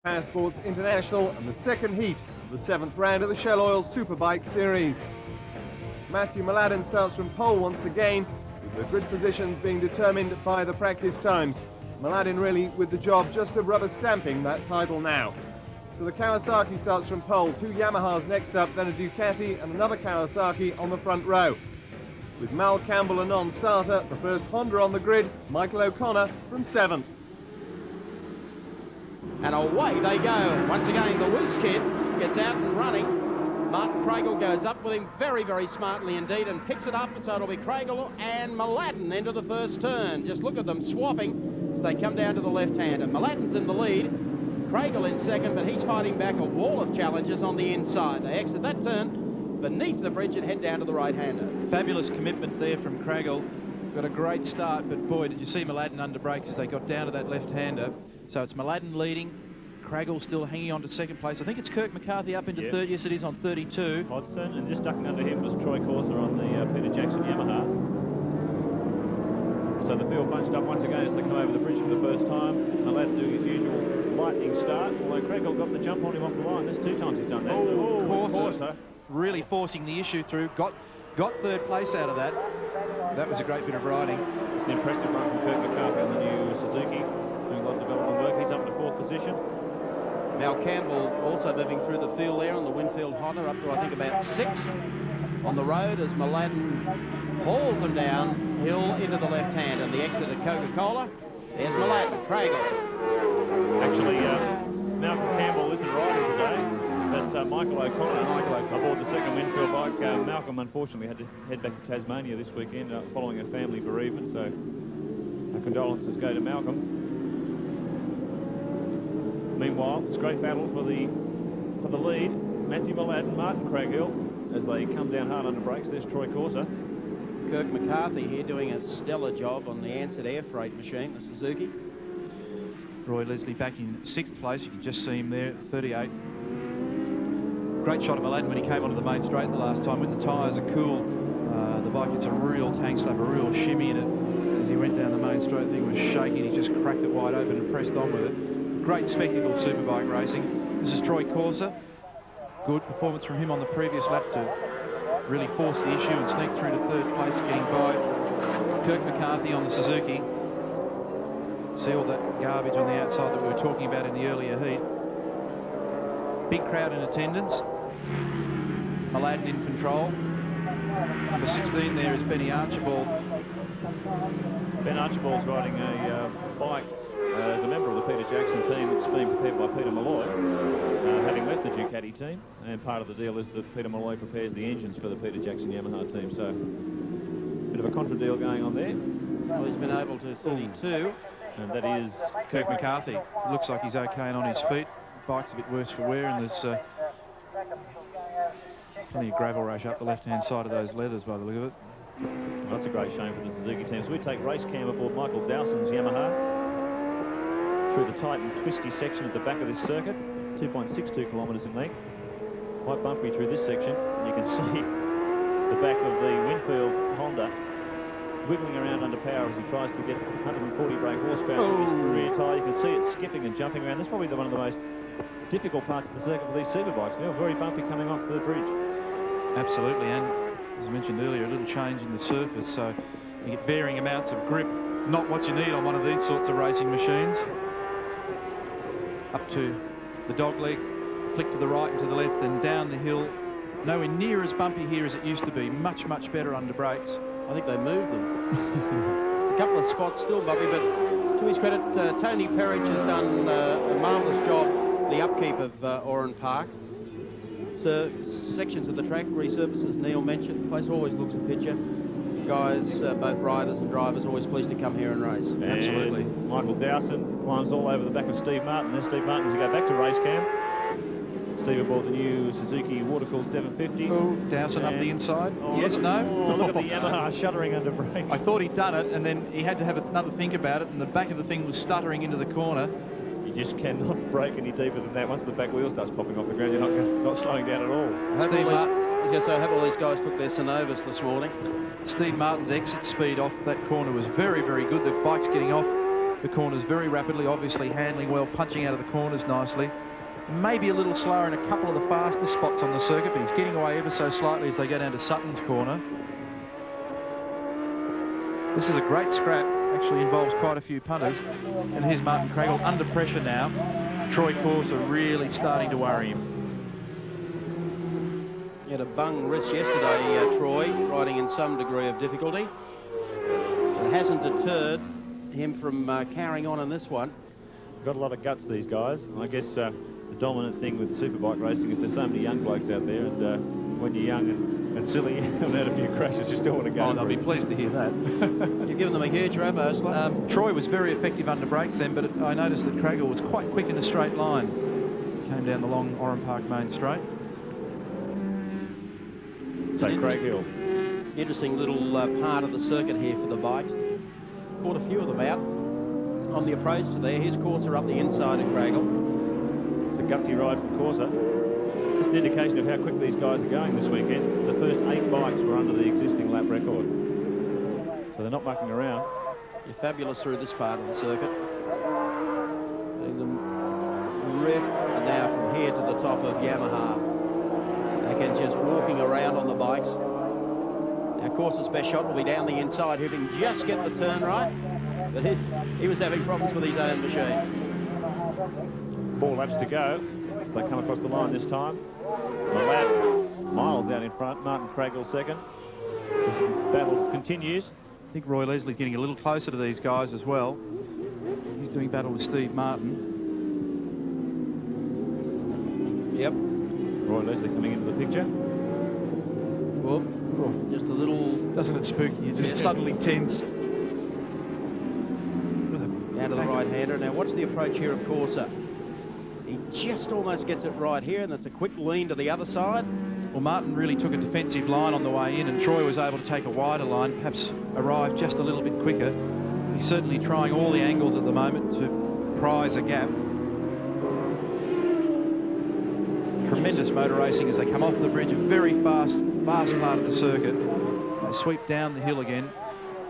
Power Sports International and the second heat of the 7th round of the Shell Oil Superbike Series. Matthew Mladin starts from pole once again, with the grid positions being determined by the practice times. Mladin really with the job just of rubber stamping that title now. So the Kawasaki starts from pole, 2 Yamahas next up, then a Ducati and another Kawasaki on the front row. With Mal Campbell a non-starter, the first Honda on the grid, Michael O'Connor from 7th. And away they go. Once again, the Whiz Kid gets out and running. Martin Craigle goes up with him very, very smartly indeed and picks it up. So it'll be Craigle and Mladin into the first turn. Just look at them swapping as they come down to the left-hander. Mladin's in the lead. Craigle in second, but he's fighting back a wall of challenges on the inside. They exit that turn beneath the bridge and head down to the right-hander. Fabulous commitment there from Craigle. Got a great start, but boy, did you see Mladin under brakes as they got down to that left-hander. So it's Mladin leading, Craigle still hanging on to second place. I think it's Kirk McCarthy up into third. Yes, it is on 32. Hodson, and just ducking under him was Troy Corser on the Peter Jackson Yamaha. So the field bunched up once again as they come over the bridge for the first time. Mladin doing his usual lightning start, although Craigle got the jump on him off the line. There's 2 times he's done that. Corser really forcing the issue through. Got third place out of that. That was a great bit of riding. It's an impressive run from Kirk McCarthy on the new Suzuki. Doing a lot of development work. He's up to 4th position. Mal Campbell also moving through the field there on the Winfield Honda up to I think about 6th on the road as Mladin hauls them downhill into the left hand and the exit at Coca-Cola. There's Mladin, Craigle. Actually, Malcolm Campbell isn't riding today. That's Michael O'Connor aboard the second Winfield bike. Malcolm unfortunately had to head back to Tasmania this weekend following a family bereavement, so our condolences go to Malcolm. Meanwhile, it's a great battle for the lead. Matthew Mladin, Martin Craigle, as they come down hard under brakes. There's Troy Corser. Kirk McCarthy here doing a stellar job on the Ansett air freight machine, the Suzuki. Roy Leslie back in 6th place. You can just see him there, 38. Great shot of Mladin when he came onto the main straight the last time. When the tyres are cool, the bike gets a real tank slap, a real shimmy in it. As he went down the main straight, the thing was shaking. He just cracked it wide open and pressed on with it. Great spectacle Superbike racing. This is Troy Corser. Good performance from him on the previous lap to really force the issue and sneak through to 3rd place, getting by Kirk McCarthy on the Suzuki. See all that garbage on the outside that we were talking about in the earlier heat. Big crowd in attendance. Mladin in control. Number 16 there is Benny Archibald. Ben Archibald's riding a bike as a member of the Peter Jackson team that's being prepared by Peter Malloy, having left the Ducati team, and part of the deal is that Peter Malloy prepares the engines for the Peter Jackson Yamaha team, so a bit of a contra deal going on there. Well, he's been able to 32. And that is Kirk McCarthy. Looks like he's okay and on his feet. Bike's a bit worse for wear, and there's plenty of gravel rush up the left-hand side of those leathers by the look of it. Well, that's a great shame for the Suzuki team. So we take race cam aboard Michael Dowson's Yamaha through the tight and twisty section at the back of this circuit, 2.62 kilometres in length. Quite bumpy through this section. You can see the back of the Winfield Honda wiggling around under power as he tries to get 140 brake horsepower with his rear tyre. You can see it skipping and jumping around. That's probably one of the most difficult parts of the circuit for these superbikes. Now, very bumpy coming off the bridge. Absolutely, and as I mentioned earlier, a little change in the surface, so you get varying amounts of grip. Not what you need on one of these sorts of racing machines. Up to the dog leg, flick to the right and to the left, and down the hill. Nowhere near as bumpy here as it used to be. Much, much better under brakes. I think they moved them. A couple of spots still bumpy, but to his credit, Tony Perrich has done a marvellous job, the upkeep of Oran Park. So sections of the track resurfaces, Neil mentioned. The place always looks a picture. Guys, both riders and drivers, always pleased to come here and race. And absolutely. Michael Dowson climbs all over the back of Steve Martin. There's Steve Martin as we go back to race cam. Steve aboard the new Suzuki Watercool 750. Oh, Dowson up the inside. Yes, no? Oh, look at the Yamaha shuddering under brakes. I thought he'd done it, and then he had to have another think about it, and the back of the thing was stuttering into the corner. You just cannot brake any deeper than that. Once the back wheel starts popping off the ground, you're not slowing down at all. Steve Martin. I was going to say, I hope all these guys took their Synovus this morning. Steve Martin's exit speed off that corner was very, very good. The bike's getting off the corners very rapidly, obviously handling well, punching out of the corners nicely. Maybe a little slower in a couple of the faster spots on the circuit, but he's getting away ever so slightly as they go down to Sutton's corner. This is a great scrap, actually involves quite a few punters. And here's Martin Craigle under pressure now. Troy Corser really starting to worry him. He had a bung wrist yesterday, Troy, riding in some degree of difficulty. It hasn't deterred him from carrying on in this one. Got a lot of guts, these guys. And I guess the dominant thing with superbike racing is there's so many young blokes out there, and when you're young and silly and had a few crashes, you still want to go. Oh, they'll be pleased to hear that. You've given them a huge rub, Ursula. Troy was very effective under brakes then, but I noticed that Craigle was quite quick in a straight line. Came down the long Oran Park main straight. So Craig Hill. Interesting little part of the circuit here for the bikes. Caught a few of them out on the approach to there. Here's Corser up the inside of Craigle. It's a gutsy ride from Corser. Just an indication of how quick these guys are going this weekend. The first 8 bikes were under the existing lap record. So they're not mucking around. You're fabulous through this part of the circuit. Seeing them rip now from here to the top of Yamaha. Again, just walking around on the bikes. Now, Corser's best shot will be down the inside, if he can just get the turn right. But he was having problems with his own machine. 4 laps to go. So they come across the line this time. Mladin miles out in front. Martin Craigle second. This battle continues. I think Roy Leslie's getting a little closer to these guys as well. He's doing battle with Steve Martin. Yep. Roy Leslie coming into the picture. Well, just a little... Doesn't it spook you? Just suddenly tense. Down to the right-hander. Now, watch the approach here of Corser. He just almost gets it right here, and it's a quick lean to the other side. Well, Martin really took a defensive line on the way in, and Troy was able to take a wider line, perhaps arrive just a little bit quicker. He's certainly trying all the angles at the moment to prize a gap. Tremendous motor racing as they come off the bridge, a very fast part of the circuit. They sweep down the hill again.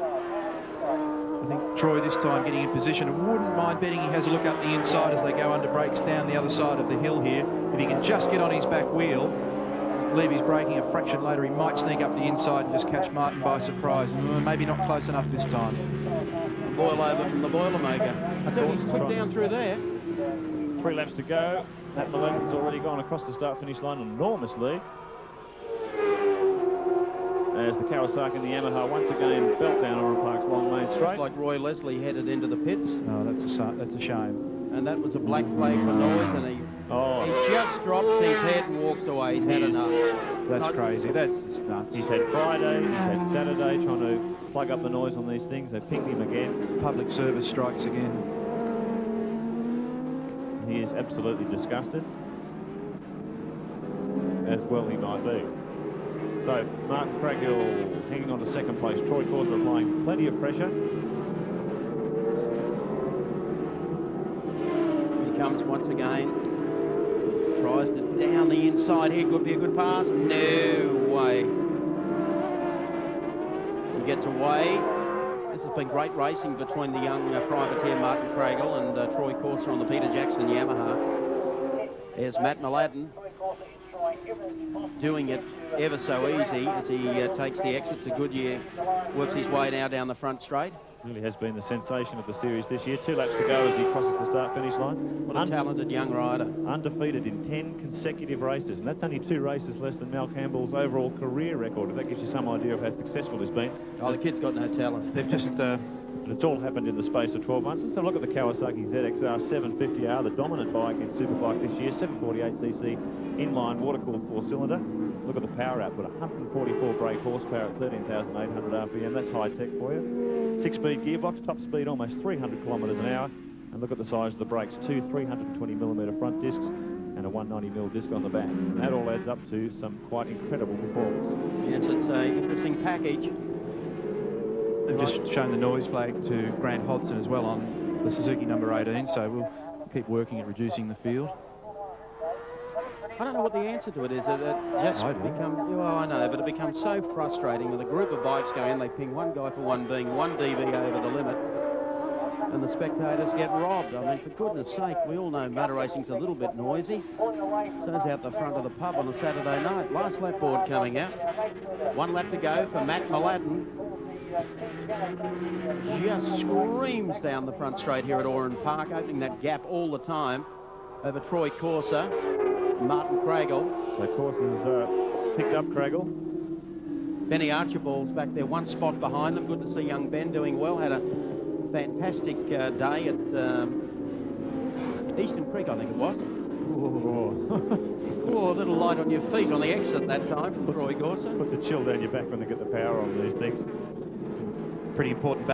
I think Troy this time getting in position. I wouldn't mind betting he has a look up the inside as they go under brakes down the other side of the hill here. If he can just get on his back wheel, leave his braking a fraction later, he might sneak up the inside and just catch Martin by surprise. Maybe not close enough this time. Boil over from the Boilermaker. I tell you, he's quick down through there. 3 laps to go. That Mladin's already gone across the start-finish line enormously. As the Kawasaki and the Yamaha once again belt down Oran Park's long main straight. Looks like Roy Leslie headed into the pits. Oh, that's a shame. And that was a black flag for noise, and he just drops his head and walks away. He's had enough. That's crazy. That's just nuts. He's had Friday, he's had Saturday trying to plug up the noise on these things. They pinged him again. Public service strikes again. He is absolutely disgusted. As well he might be. So Martin Craigle hanging on to second place. Troy Corser applying plenty of pressure. He comes once again. Tries to down the inside here. Could be a good pass. No way. He gets away. This has been great racing between the young privateer Martin Craigle and Troy Corser on the Peter Jackson Yamaha. There's Matt Mladin doing it ever so easy as he takes the exit to Goodyear, works his way now down the front straight. Really has been the sensation of the series this year. 2 laps to go as he crosses the start-finish line. What a talented young rider. Undefeated in 10 consecutive races, and that's only 2 races less than Mal Campbell's overall career record, if that gives you some idea of how successful he's been. Oh, the kid's got no talent. They've just... And it's all happened in the space of 12 months. Let's have a look at the Kawasaki ZXR 750R, the dominant bike in Superbike this year, 748cc inline water-cooled 4-cylinder. Look at the power output, 144 brake horsepower at 13,800 RPM. That's high-tech for you. 6-speed gearbox, top speed almost 300 kilometres an hour. And look at the size of the brakes, 2 320mm front discs and a 190mm disc on the back. And that all adds up to some quite incredible performance. Yes, it's an interesting package. They've just shown the noise flag to Grant Hodson as well on the Suzuki number 18, so we'll keep working at reducing the field. I don't know what the answer to it is. It just becomes, well, I know, but it becomes so frustrating with a group of bikes go in, they ping one guy for one being 1 dB over the limit. and the spectators get robbed. I mean, for goodness sake, we all know motor racing's a little bit noisy. So's out the front of the pub on a Saturday night. Last lap board coming out. 1 lap to go for Matt Mladin. Just screams down the front straight here at Oran Park, opening that gap all the time over Troy Corser, Martin Craigle. So Corser's picked up Craigle. Benny Archibald's back there, 1 spot behind them. Good to see young Ben doing well. Had a fantastic day at Eastern Creek, I think it was. Oh, a little light on your feet on the exit that time from Troy Corser. Puts a chill down your back when they get the power on these things. Pretty important.